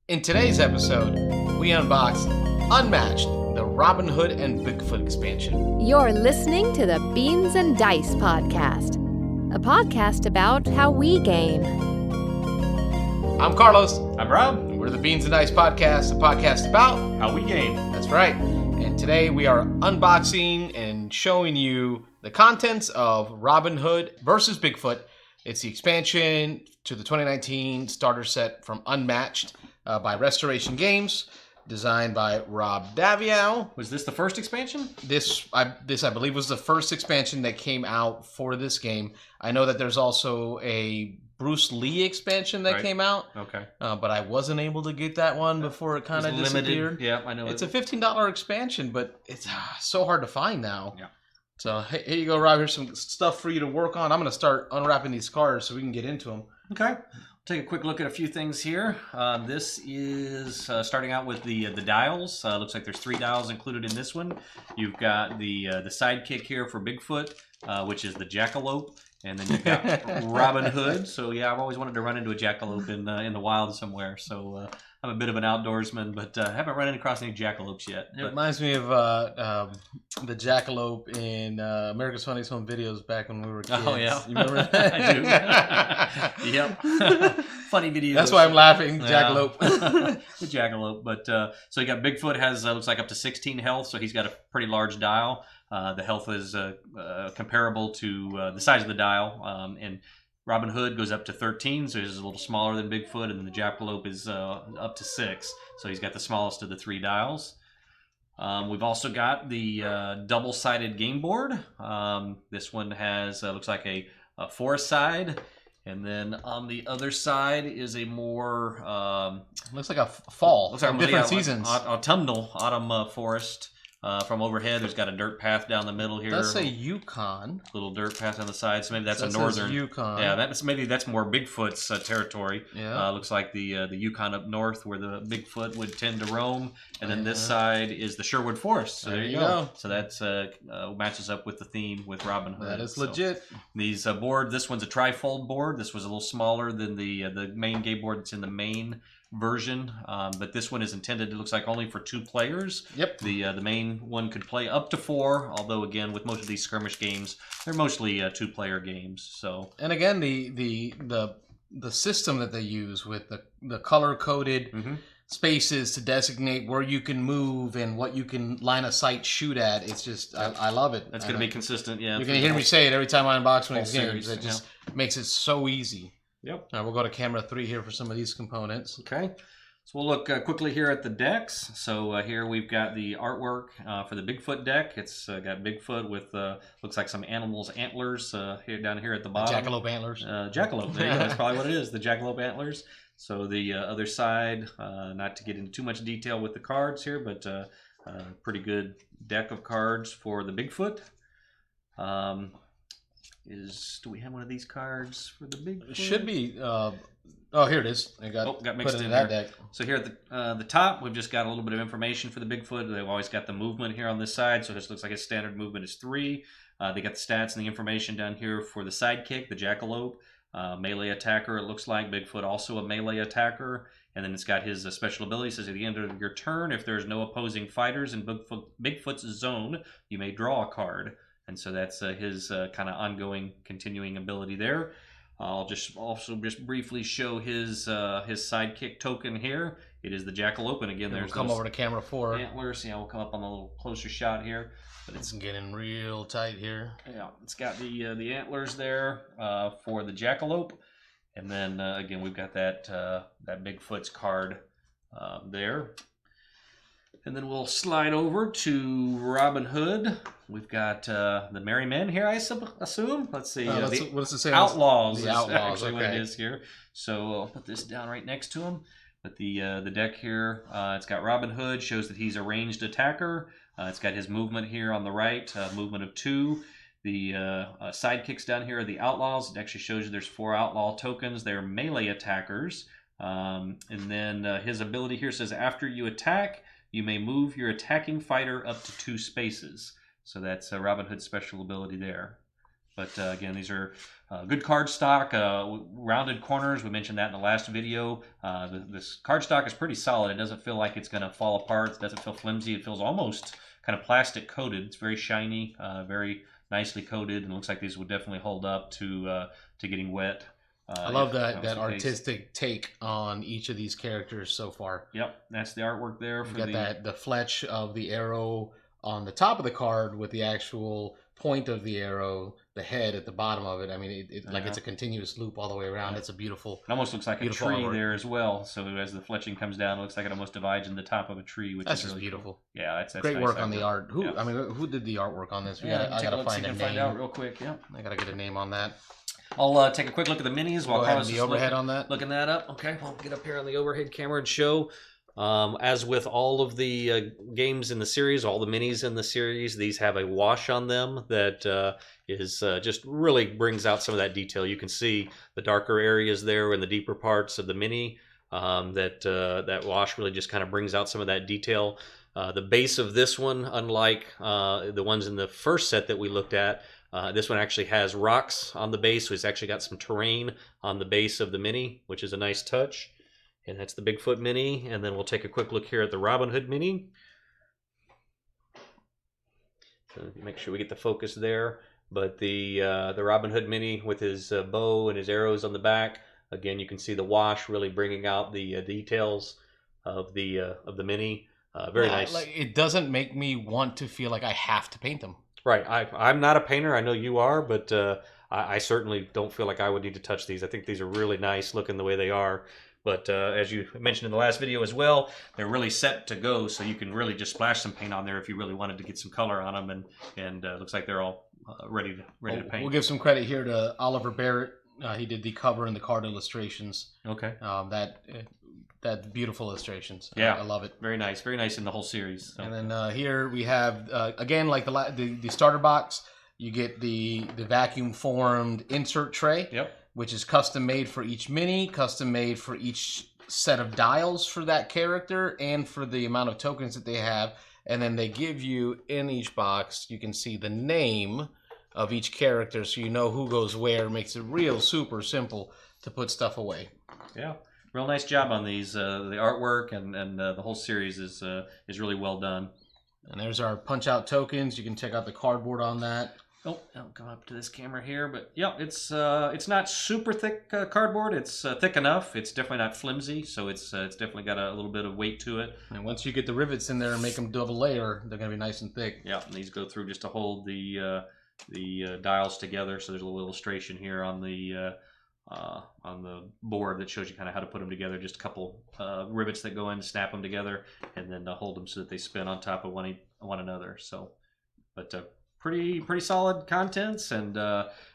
In today's episode, we unbox Unmatched, the Robin Hood and Bigfoot expansion. You're listening to the Beans and Dice podcast, a podcast about how we game. I'm Carlos. I'm Rob. And we're the Beans and Dice podcast, a podcast about How we game. That's right. And today we are unboxing and showing you the contents of Robin Hood versus Bigfoot. It's the expansion to the 2019 starter set from Unmatched by Restoration Games, designed by Rob Daviau. Was this the first expansion? This I believe was the first expansion that came out for this game. I know that there's also a Bruce Lee expansion that came out. Okay. But I wasn't able to get that one before it kind of disappeared. Yeah, I know. It's a $15 expansion, but it's so hard to find now. Yeah. So here you go, Rob. Here's some stuff for you to work on. I'm going to start unwrapping these cards so we can get into them. Okay. Take a quick look at a few things here. This is starting out with the dials. Looks like there's 3 dials included in this one. You've got the sidekick here for Bigfoot, which is the Jackalope. And then you've got Robin Hood. So yeah, I've always wanted to run into a jackalope in the wild somewhere. So I'm a bit of an outdoorsman, but haven't run across any jackalopes yet. It reminds me of the jackalope in America's Funniest Home Videos back when we were kids. Oh yeah, you remember that? I do. Yep, funny video. That's why I'm laughing. Jackalope. The jackalope. But so you got Bigfoot has looks like up to 16 health, so he's got a pretty large dial. The health is comparable to the size of the dial, and Robin Hood goes up to 13, so he's a little smaller than Bigfoot, and then the Jackalope is up to 6, so he's got the smallest of the 3 dials. We've also got the double-sided game board. This one has looks like a forest side, and then on the other side is a more looks like a fall. Looks like different seasons. Autumn forest. From overhead, there's got a dirt path down the middle here. That's a Yukon. Little dirt path on the side, so maybe that's a northern. northern. Yukon. Yeah, that's more Bigfoot's territory. Yeah. Looks like the Yukon up north where the Bigfoot would tend to roam, and then this side is the Sherwood Forest. So there you go. So that's matches up with the theme with Robin Hood. That is legit. These board. This one's a trifold board. This was a little smaller than the main game board that's in the main version, but this one is intended, it looks like, only for 2 players. Yep. The main one could play up to 4, although again with most of these skirmish games they're mostly 2-player games. So, and again the system that they use with the color coded spaces to designate where you can move and what you can line of sight shoot at, it's just I love it. That's going to be consistent. Yeah, you're going to hear me say it every time I unbox one of these games. Series. It just makes it so easy. Yep. We'll go to camera 3 here for some of these components. Okay. So we'll look quickly here at the decks. So here we've got the artwork for the Bigfoot deck. It's got Bigfoot with looks like some animals' antlers down here at the bottom. Jackalope antlers. Jackalope. There you go. That's probably what it is. The jackalope antlers. So the other side, not to get into too much detail with the cards here, but pretty good deck of cards for the Bigfoot. Do we have one of these cards for the Bigfoot? It should be. Here it is. It got mixed put in that there. deck. So here at the top, we've just got a little bit of information for the Bigfoot. They've always got the movement here on this side, so this looks like his standard movement is 3. They got the stats and the information down here for the sidekick, the Jackalope, melee attacker. It looks like Bigfoot also a melee attacker, and then it's got his special ability. It says at the end of your turn, if there's no opposing fighters in Bigfoot's zone, you may draw a card. And so that's his kind of ongoing, continuing ability there. I'll just briefly show his sidekick token here. It is the Jackalope, and again, there's come over to camera 4. Antlers. Yeah, we'll come up on a little closer shot here. But it's getting real tight here. Yeah, it's got the antlers there for the Jackalope, and then again we've got that Bigfoot's card there. And then we'll slide over to Robin Hood. We've got the Merry Men here, I assume. Let's see. What does it say? Outlaws. The Outlaws. Actually what it is here. So I'll put this down right next to him. But the deck here, it's got Robin Hood, shows that he's a ranged attacker. It's got his movement here on the right, movement of 2. The sidekicks down here are the Outlaws. It actually shows you there's 4 outlaw tokens. They're melee attackers. And then his ability here says after you attack, you may move your attacking fighter up to 2 spaces. So that's Robin Hood's special ability there. But again, these are good cardstock, rounded corners. We mentioned that in the last video. This cardstock is pretty solid. It doesn't feel like it's going to fall apart. It doesn't feel flimsy. It feels almost kind of plastic coated. It's very shiny, very nicely coated, and looks like these would definitely hold up to getting wet. I love that artistic take on each of these characters so far. Yep, that's the artwork there. You got the fletch of the arrow on the top of the card with the actual point of the arrow, the head at the bottom of it. I mean, like it's a continuous loop all the way around. It's a beautiful. It almost looks like a tree artwork there as well. So as the fletching comes down, it looks like it almost divides in the top of a tree, which is really beautiful. Cool. Yeah, that's great nice work on the art. Who did the artwork on this? I gotta find a name. Find out real quick. Yeah, I gotta get a name on that. I'll take a quick look at the minis while Carlos is overhead on that. Looking that up. Okay, we'll get up here on the overhead camera and show. As with all of the games in the series, all the minis in the series, these have a wash on them that is just really brings out some of that detail. You can see the darker areas there and the deeper parts of the mini. That wash really just kind of brings out some of that detail. The base of this one, unlike the ones in the first set that we looked at, this one actually has rocks on the base, so it's actually got some terrain on the base of the mini, which is a nice touch. And that's the Bigfoot mini. And then we'll take a quick look here at the Robin Hood mini. So make sure we get the focus there. But the Robin Hood mini with his bow and his arrows on the back. Again, you can see the wash really bringing out the details of the mini. Very nice. Like, it doesn't make me want to feel like I have to paint them. Right. I'm not a painter. I know you are, but I certainly don't feel like I would need to touch these. I think these are really nice looking the way they are. But as you mentioned in the last video as well, they're really set to go, so you can really just splash some paint on there if you really wanted to get some color on them, and looks like they're all ready to paint. We'll give some credit here to Oliver Barrett. He did the cover and the card illustrations. Okay. That beautiful illustrations. Yeah, I love it. Very nice in the whole series. So. And then here we have again, like the starter box. You get the vacuum formed insert tray. Yep. Which is custom made for each mini, custom made for each set of dials for that character, and for the amount of tokens that they have. And then they give you, in each box, you can see the name of each character, so you know who goes where. Makes it real super simple to put stuff away. Yeah, real nice job on these. The artwork and the whole series is really well done. And there's our punch-out tokens. You can check out the cardboard on that. Oh, I'll go up to this camera here, but yeah, it's not super thick cardboard. It's thick enough. It's definitely not flimsy, so it's definitely got a little bit of weight to it. And once you get the rivets in there and make them double layer, they're gonna be nice and thick. Yeah, and these go through just to hold the dials together. So there's a little illustration here on the board that shows you kind of how to put them together. Just a couple rivets that go in, snap them together, and then hold them so that they spin on top of one another. So, but. Pretty solid contents, and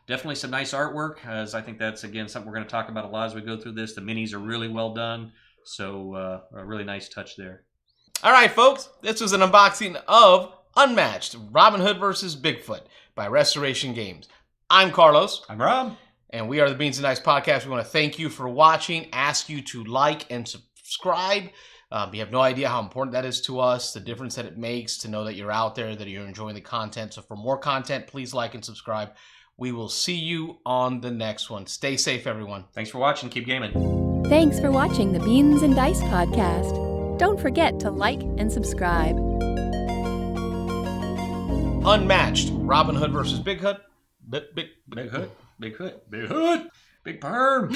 definitely some nice artwork, as I think that's, again, something we're going to talk about a lot as we go through this. The minis are really well done, so a really nice touch there. All right, folks, this was an unboxing of Unmatched, Robin Hood vs. Bigfoot by Restoration Games. I'm Carlos. I'm Rob. And we are the Beans and Dice Podcast. We want to thank you for watching, ask you to like and subscribe. You have no idea how important that is to us, the difference that it makes to know that you're out there, that you're enjoying the content. So for more content, please like and subscribe. We will see you on the next one. Stay safe, everyone. Thanks for watching. Keep gaming. Thanks for watching the Beans and Dice Podcast. Don't forget to like and subscribe. Unmatched, Robin Hood versus Bigfoot. Bigfoot. Big perm.